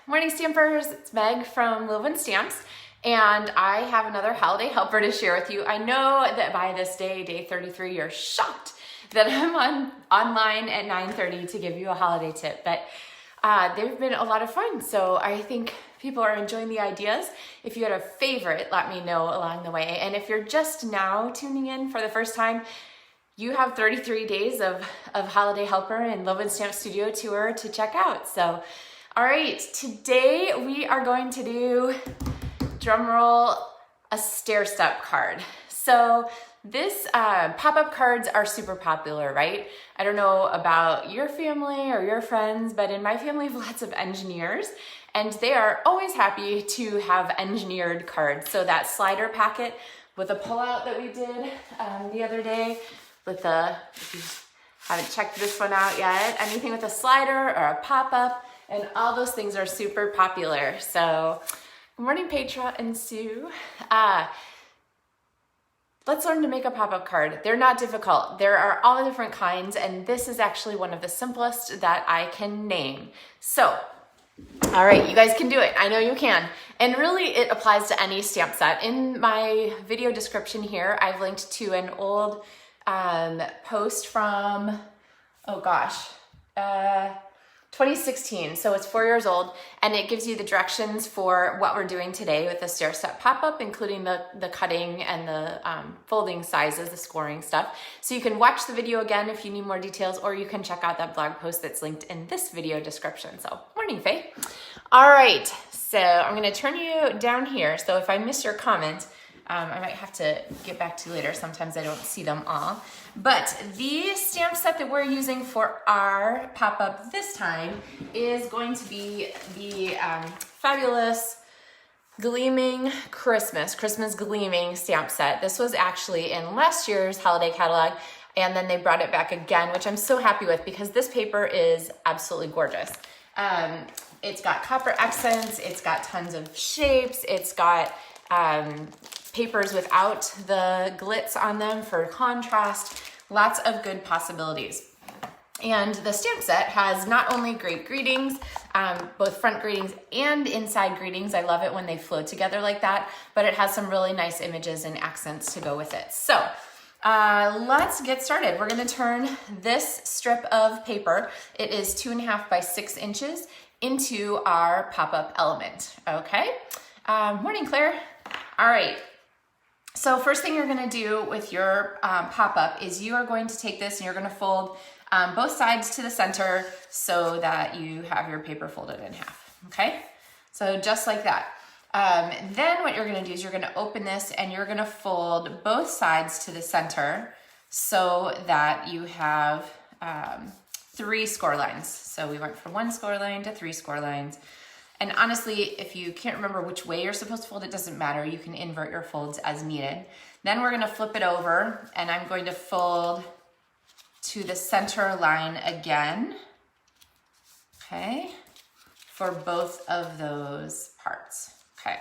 Morning Stampers, it's Meg from Loven Stamps, and I have another holiday helper to share with you. I know that by this day, day 33, you're shocked that I'm online at 9:30 to give you a holiday tip, but they've been a lot of fun, so I think people are enjoying the ideas. If you had a favorite, let me know along the way, and if you're just now tuning in for the first time, you have 33 days of holiday helper and Loven Stamp Studio Tour to check out. So, all right, today we are going to do, drum roll, a stair step card. So this pop-up cards are super popular, right? I don't know about your family or your friends, but in my family we have lots of engineers, and they are always happy to have engineered cards. So that slider packet with a pullout that we did the other day, with the, if you haven't checked this one out yet, anything with a slider or a pop-up, and all those things are super popular. So, good morning, Petra and Sue. Let's learn to make a pop-up card. They're not difficult. There are all different kinds, and this is actually one of the simplest that I can name. So, all right, you guys can do it. I know you can. And really, it applies to any stamp set. In my video description here, I've linked to an old post from, 2016, so it's 4 years old, and it gives you the directions for what we're doing today with the stair step pop-up, including the cutting and the folding sizes, the scoring stuff. So you can watch the video again if you need more details, or you can check out that blog post that's linked in this video description. So, morning, Faye. All right, so I'm gonna turn you down here, so if I miss your comment, I might have to get back to you later. Sometimes I don't see them all. But the stamp set that we're using for our pop-up this time is going to be the fabulous Gleaming Christmas Gleaming stamp set. This was actually in last year's holiday catalog, and then they brought it back again, which I'm so happy with because this paper is absolutely gorgeous. It's got copper accents, it's got tons of shapes, it's got papers without the glitz on them for contrast, lots of good possibilities. And the stamp set has not only great greetings, both front greetings and inside greetings. I love it when they flow together like that, but it has some really nice images and accents to go with it. So let's get started. We're gonna turn this strip of paper, it is 2.5 by 6 inches, into our pop-up element, okay? Morning, Claire. All right. So first thing you're gonna do with your pop-up is you are going to take this and you're gonna fold both sides to the center so that you have your paper folded in half, okay? So just like that. Then what you're gonna do is you're gonna open this and you're gonna fold both sides to the center so that you have 3 score lines. So we went from 1 score line to 3 score lines. And honestly, if you can't remember which way you're supposed to fold, it doesn't matter. You can invert your folds as needed. Then we're gonna flip it over and I'm going to fold to the center line again, okay, for both of those parts, okay.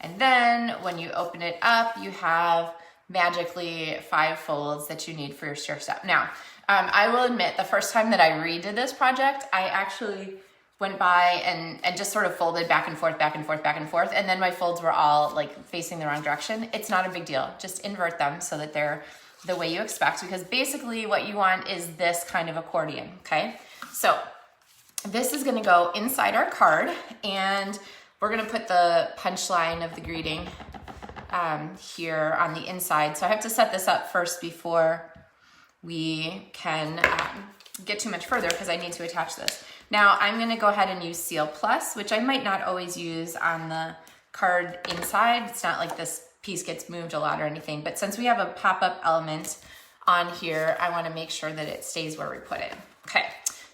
And then when you open it up, you have magically 5 folds that you need for your stair step. Now, I will admit, the first time that I redid this project, I actually went by and just sort of folded back and forth, and then my folds were all like facing the wrong direction. It's not a big deal. Just invert them so that they're the way you expect, because basically what you want is this kind of accordion, okay? So this is gonna go inside our card, and we're gonna put the punch line of the greeting here on the inside. So I have to set this up first before we can get too much further because I need to attach this. Now I'm gonna go ahead and use Seal Plus, which I might not always use on the card inside. It's not like this piece gets moved a lot or anything, but since we have a pop-up element on here, I wanna make sure that it stays where we put it. Okay,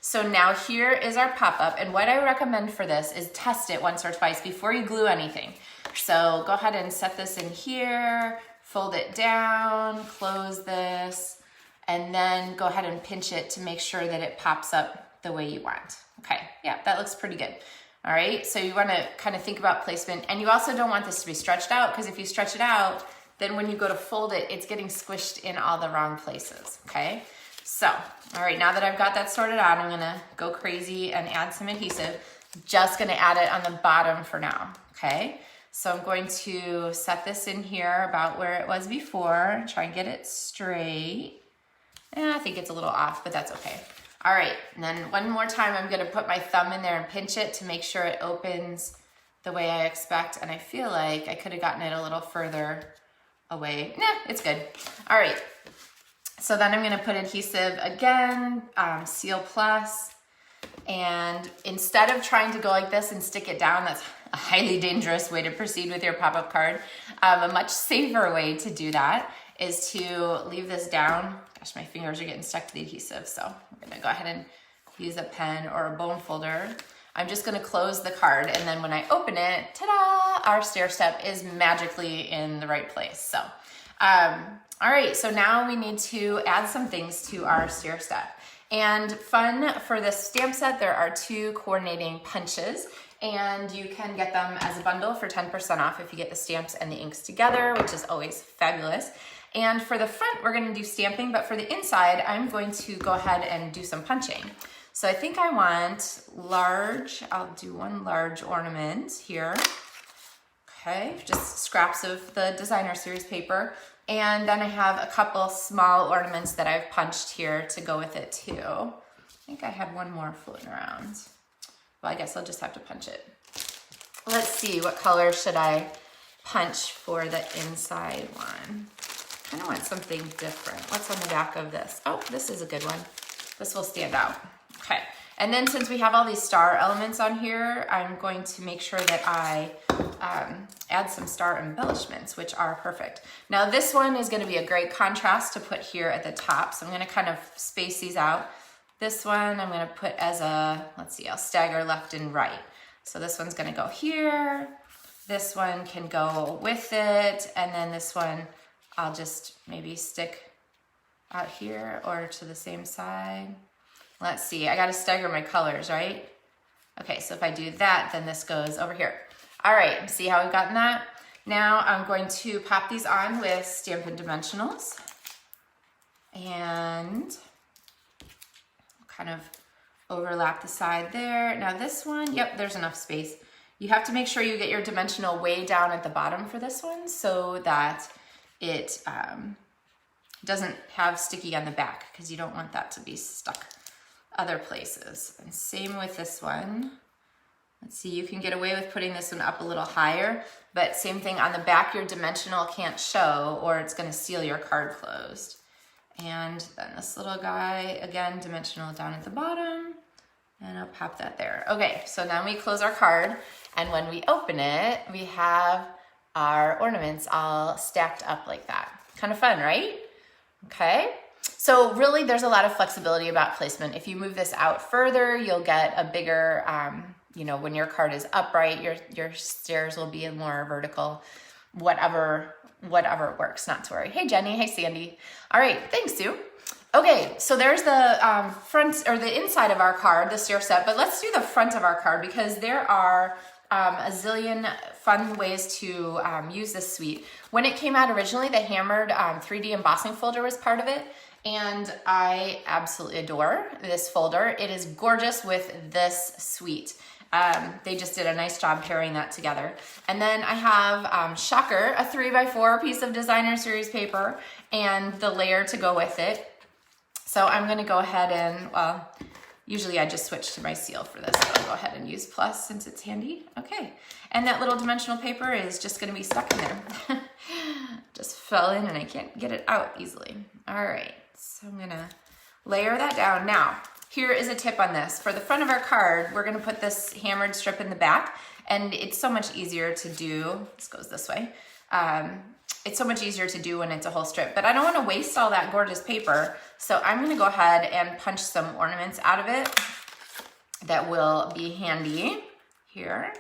so now here is our pop-up, and what I recommend for this is test it once or twice before you glue anything. So go ahead and set this in here, fold it down, close this, and then go ahead and pinch it to make sure that it pops up the way you want. Okay, yeah, that looks pretty good. All right, so you wanna kind of think about placement, and you also don't want this to be stretched out, because if you stretch it out, then when you go to fold it, it's getting squished in all the wrong places, okay? So, all right, now that I've got that sorted out, I'm gonna go crazy and add some adhesive. Just gonna add it on the bottom for now, okay? So I'm going to set this in here about where it was before, try and get it straight. I think it's a little off, but that's okay. All right, and then one more time, I'm gonna put my thumb in there and pinch it to make sure it opens the way I expect, and I feel like I could have gotten it a little further away. Nah, it's good. All right, so then I'm gonna put adhesive again, Seal Plus, and instead of trying to go like this and stick it down, that's a highly dangerous way to proceed with your pop-up card. A much safer way to do that is to leave this down. Gosh, my fingers are getting stuck to the adhesive, so I'm gonna go ahead and use a pen or a bone folder. I'm just gonna close the card, and then when I open it, ta-da, our stair step is magically in the right place. So, all right, so now we need to add some things to our stair step. And fun for this stamp set, there are 2 coordinating punches, and you can get them as a bundle for 10% off if you get the stamps and the inks together, which is always fabulous. And for the front, we're gonna do stamping, but for the inside, I'm going to go ahead and do some punching. So I think I want large, I'll do 1 large ornament here. Okay, just scraps of the designer series paper. And then I have a couple small ornaments that I've punched here to go with it too. I think I had 1 more floating around. Well, I guess I'll just have to punch it. Let's see, what color should I punch for the inside one? I kind of want something different. What's on the back of this? Oh, this is a good one. This will stand out. Okay, and then since we have all these star elements on here, I'm going to make sure that I add some star embellishments, which are perfect. Now this one is gonna be a great contrast to put here at the top, so I'm gonna kind of space these out. This one I'm gonna put as a, let's see, I'll stagger left and right. So this one's gonna go here, this one can go with it, and then this one I'll just maybe stick out here or to the same side. Let's see, I gotta stagger my colors, right? Okay, so if I do that, then this goes over here. All right, see how we've gotten that? Now I'm going to pop these on with Stampin' Dimensionals and kind of overlap the side there. Now this one, yep, there's enough space. You have to make sure you get your dimensional way down at the bottom for this one so that it doesn't have sticky on the back, because you don't want that to be stuck other places. And same with this one. Let's see, you can get away with putting this one up a little higher, but same thing on the back, your dimensional can't show or it's gonna seal your card closed. And then this little guy, again, dimensional down at the bottom, and I'll pop that there. Okay, so now we close our card, and when we open it, we have our ornaments all stacked up like that. Kind of fun, right? Okay. So really there's a lot of flexibility about placement. If you move this out further, you'll get a bigger, you know, when your card is upright, your stairs will be more vertical, whatever works, not to worry. Hey Jenny, hey Sandy. All right, thanks Sue. Okay, so there's the front or the inside of our card, the stair set, but let's do the front of our card because there are a zillion fun ways to use this suite. When it came out originally, the hammered 3D embossing folder was part of it, and I absolutely adore this folder. It is gorgeous with this suite. They just did a nice job pairing that together. And then I have, shocker, a 3x4 piece of designer series paper and the layer to go with it. So I'm gonna go ahead and, well, usually I just switch to my seal for this, but I'll go ahead and use plus since it's handy. Okay, and that little dimensional paper is just gonna be stuck in there. Just fell in and I can't get it out easily. All right, so I'm gonna layer that down. Now, here is a tip on this. For the front of our card, we're gonna put this hammered strip in the back, and it's so much easier to do, this goes this way, it's so much easier to do when it's a whole strip, but I don't wanna waste all that gorgeous paper, so I'm gonna go ahead and punch some ornaments out of it that will be handy here.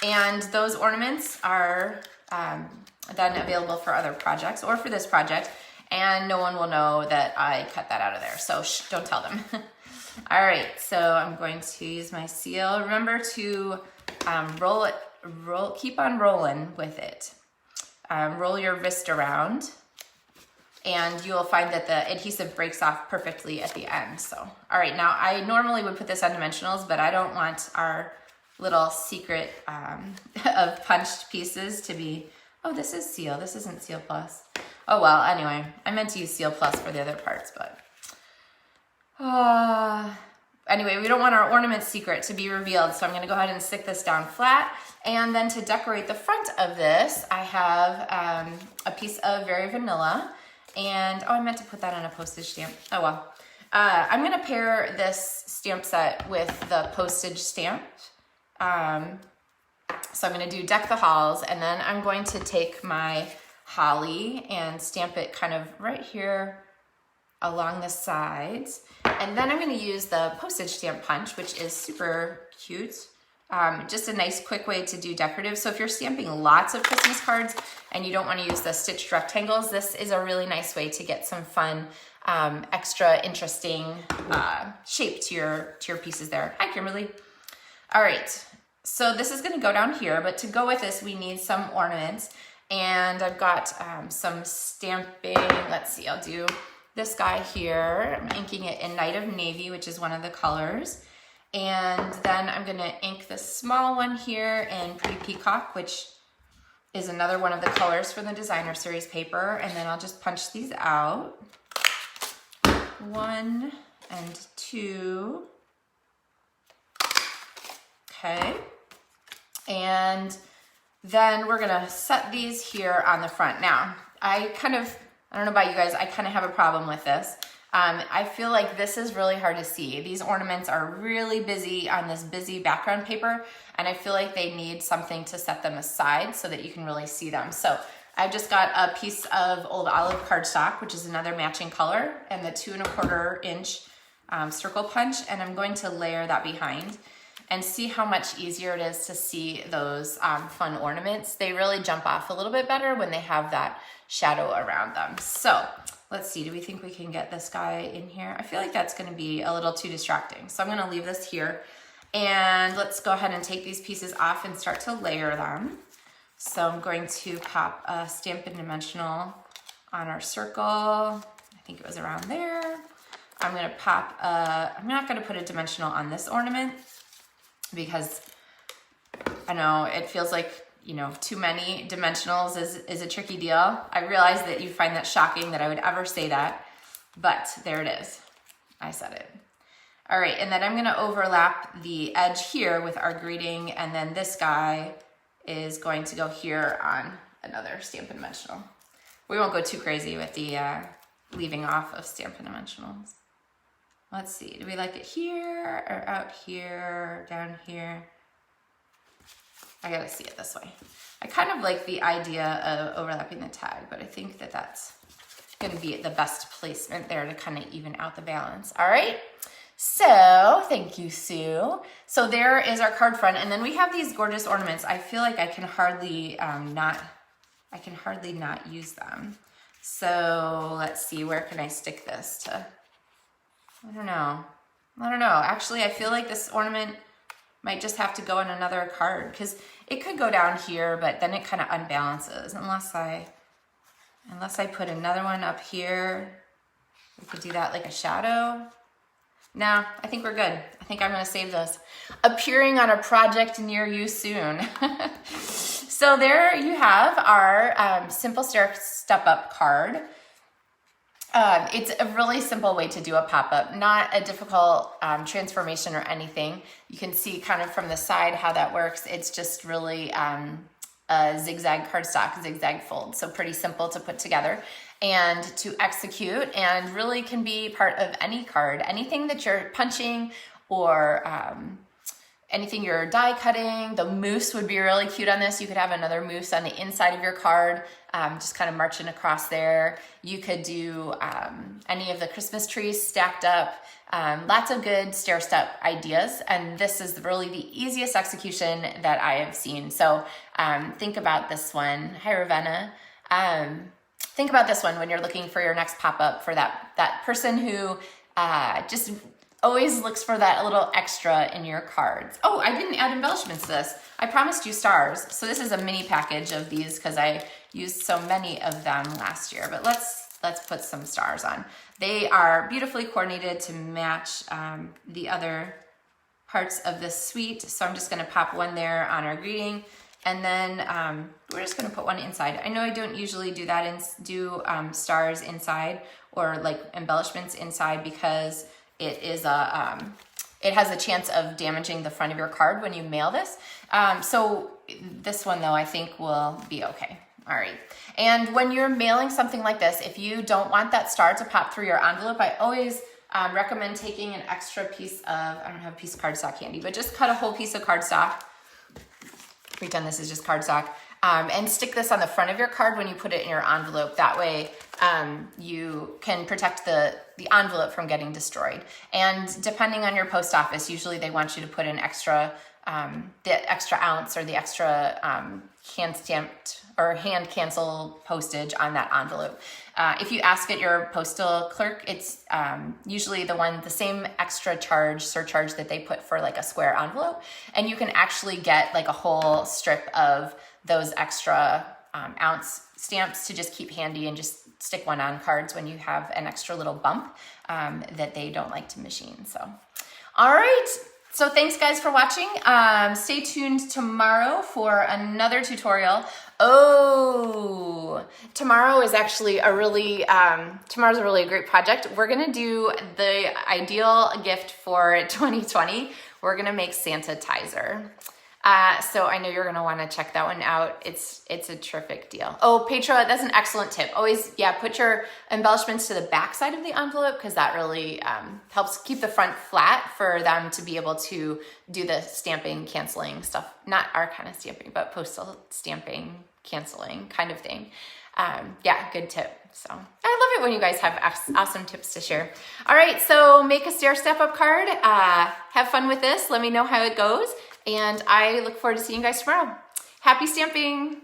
And those ornaments are then available for other projects or for this project, and no one will know that I cut that out of there, so shh, don't tell them. All right, so I'm going to use my seal. Remember to keep on rolling with it. Roll your wrist around, and you'll find that the adhesive breaks off perfectly at the end. So, all right, now I normally would put this on dimensionals, but I don't want our little secret of punched pieces to be, oh, this is Seal. This isn't Seal Plus. Oh, well, anyway, I meant to use Seal Plus for the other parts, but anyway, we don't want our ornament secret to be revealed, so I'm gonna go ahead and stick this down flat. And then to decorate the front of this, I have a piece of Very Vanilla. And, oh, I meant to put that on a postage stamp. Oh, well. I'm gonna pair this stamp set with the postage stamp. So I'm gonna do Deck the Halls, and then I'm going to take my holly and stamp it kind of right here along the sides. And then I'm gonna use the postage stamp punch, which is super cute. Just a nice quick way to do decorative. So if you're stamping lots of Christmas cards and you don't want to use the stitched rectangles, this is a really nice way to get some fun, extra interesting shape to your pieces there. Hi, Kimberly. All right, so this is gonna go down here, but to go with this, we need some ornaments. And I've got some stamping. Let's see, I'll do this guy here. I'm inking it in Night of Navy, which is one of the colors. And then I'm gonna ink this small one here in Pretty Peacock, which is another one of the colors for the designer series paper. And then I'll just punch these out. 1 and 2. Okay. And then we're gonna set these here on the front. Now, I don't know about you guys, I kind of have a problem with this. I feel like this is really hard to see. These ornaments are really busy on this busy background paper, and I feel like they need something to set them aside so that you can really see them. So I've just got a piece of old olive cardstock, which is another matching color, and the 2 1/4 inch circle punch, and I'm going to layer that behind and see how much easier it is to see those fun ornaments. They really jump off a little bit better when they have that shadow around them. So let's see, do we think we can get this guy in here? I feel like that's gonna be a little too distracting. So I'm gonna leave this here, and let's go ahead and take these pieces off and start to layer them. So I'm going to pop a Stampin' Dimensional on our circle. I think it was around there. I'm gonna pop I'm not gonna put a dimensional on this ornament because I know it feels like, you know, too many dimensionals is a tricky deal. I realize that you find that shocking that I would ever say that, but there it is. I said it. All right, and then I'm gonna overlap the edge here with our greeting, and then this guy is going to go here on another Stampin' Dimensional. We won't go too crazy with the leaving off of Stampin' Dimensionals. Let's see, do we like it here or out here, down here? I gotta see it this way. I kind of like the idea of overlapping the tag, but I think that that's gonna be the best placement there to kind of even out the balance. All right, so thank you, Sue. So there is our card front, and then we have these gorgeous ornaments. I feel like I can hardly not use them. So let's see, where can I stick this to? I don't know. Actually, I feel like this ornament might just have to go on another card because it could go down here, but then it kind of unbalances unless I put another one up here. We could do that like a shadow. No, I think we're good. I think I'm gonna save this. Appearing on a project near you soon. So there you have our Simple Stair Step Up card. It's a really simple way to do a pop-up, not a difficult transformation or anything. You can see kind of from the side how that works. It's just really a zigzag cardstock, zigzag fold. So pretty simple to put together and to execute, and really can be part of any card. Anything that you're punching or anything you're die cutting. The moose would be really cute on this. You could have another moose on the inside of your card, just kind of marching across there. You could do any of the Christmas trees stacked up. Lots of good stair step ideas, and this is really the easiest execution that I have seen. So think about this one. Hi, Ravenna. Think about this one when you're looking for your next pop-up for that person who just always looks for that little extra in your cards. Oh, I didn't add embellishments to this. I promised you stars. So this is a mini package of these because I used so many of them last year, but let's put some stars on. They are beautifully coordinated to match the other parts of the suite. So I'm just gonna pop one there on our greeting. And then we're just gonna put one inside. I know I don't usually do that and do stars inside or like embellishments inside because it is it has a chance of damaging the front of your card when you mail this. So this one though, I think will be okay. All right. And when you're mailing something like this, if you don't want that star to pop through your envelope, I always recommend taking an extra piece of, I don't have a piece of cardstock handy, but just cut a whole piece of cardstock. Pretend this is just cardstock. And stick this on the front of your card when you put it in your envelope. That way you can protect the envelope from getting destroyed. And depending on your post office, usually they want you to put an extra, the extra ounce or the extra hand stamped or hand cancel postage on that envelope. If you ask at your postal clerk, it's usually the same extra surcharge that they put for like a square envelope. And you can actually get like a whole strip of those extra ounce stamps to just keep handy and just stick one on cards when you have an extra little bump that they don't like to machine. So, all right. So thanks guys for watching. Stay tuned tomorrow for another tutorial. Oh, tomorrow is actually tomorrow's a really great project. We're gonna do the ideal gift for 2020. We're gonna make Santa-Tizer. So I know you're gonna wanna check that one out. It's a terrific deal. Oh, Petra, that's an excellent tip. Always, put your embellishments to the back side of the envelope because that really helps keep the front flat for them to be able to do the stamping, canceling stuff. Not our kind of stamping, but postal stamping, canceling kind of thing. Good tip. So I love it when you guys have awesome tips to share. All right, so make a Stair Step Up card. Have fun with this. Let me know how it goes. And I look forward to seeing you guys tomorrow. Happy stamping!